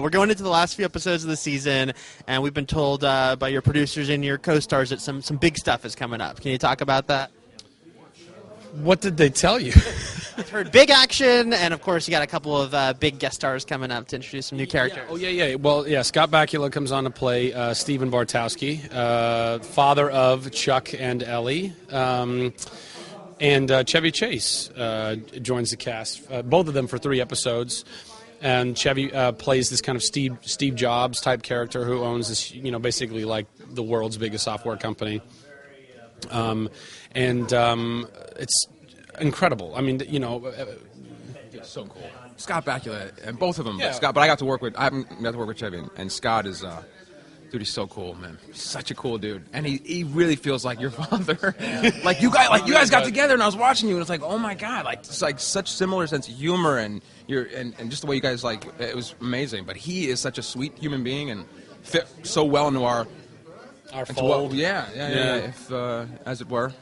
We're going into the last few episodes of the season, and we've been told by your producers and your co-stars that some big stuff is coming up. Can you talk about that? What did they tell you? I've heard big action, and of course you got a couple of big guest stars coming up to introduce some new characters. Yeah. Well, yeah, Scott Bakula comes on to play Stephen Bartowski, father of Chuck and Ellie. And Chevy Chase joins the cast, both of them for 3 episodes. And Chevy plays this kind of Steve Jobs type character who owns this, basically like the world's biggest software company. It's incredible. I mean, It's so cool. Scott Bakula, and both of them. Yeah. Scott, but I haven't got to work with Chevy, and Scott is, dude, he's so cool, man. He's such a cool dude, and he really feels like your father. you guys got together, and I was watching you, and it's like, oh my god, it's like such similar sense of humor, and and just the way you guys it was amazing. But he is such a sweet human being, and fit so well into our fold. Yeah. If as it were.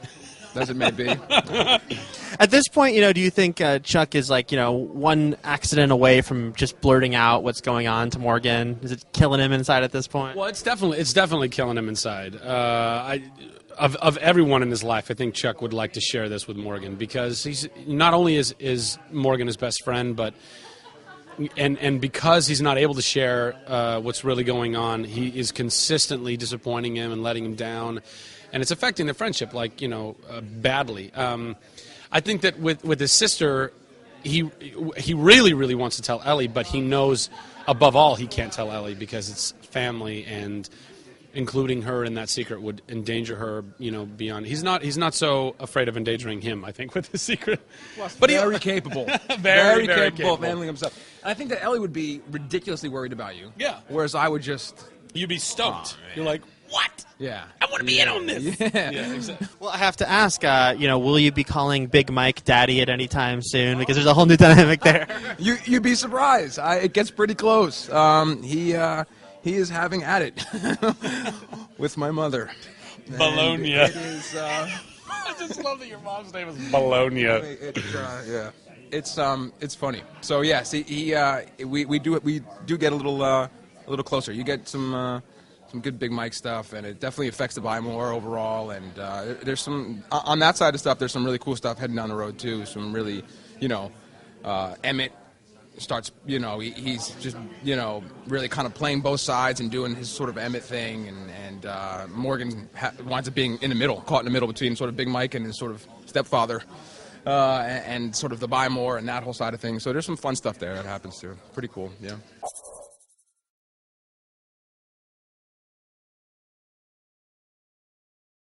As it may be. At this point, do you think Chuck is one accident away from just blurting out what's going on to Morgan? Is it killing him inside at this point? Well, it's definitely killing him inside. Of everyone in his life, I think Chuck would like to share this with Morgan, because he's not only is Morgan his best friend, but and because he's not able to share what's really going on, he is consistently disappointing him and letting him down. And it's affecting the friendship, badly. I think that with his sister, he really, really wants to tell Ellie, but he knows above all he can't tell Ellie because it's family, and including her in that secret would endanger her, beyond. He's not so afraid of endangering him, I think, with his secret. But very capable. very capable of handling himself. And I think that Ellie would be ridiculously worried about you. Yeah. Whereas I would just... You'd be stoked. You're like, what? Yeah. I want to be in on this. Yeah. Exactly. Well, I have to ask, will you be calling Big Mike Daddy at any time soon? Because there's a whole new dynamic there. You'd be surprised. It gets pretty close. He is having at it with my mother. Bologna. It is. I just love that your mom's name is Bologna. It's funny. So yes, we do get a little closer. You get some good Big Mike stuff, and it definitely affects the buy more overall. And there's some on that side of stuff. There's some really cool stuff heading down the road too. Some really, Emmett starts, he's just, really kind of playing both sides and doing his sort of Emmett thing, and Morgan winds up being in the middle, caught in the middle between sort of Big Mike and his sort of stepfather, and sort of the buy more and that whole side of things. So there's some fun stuff there that happens too. Pretty cool, yeah.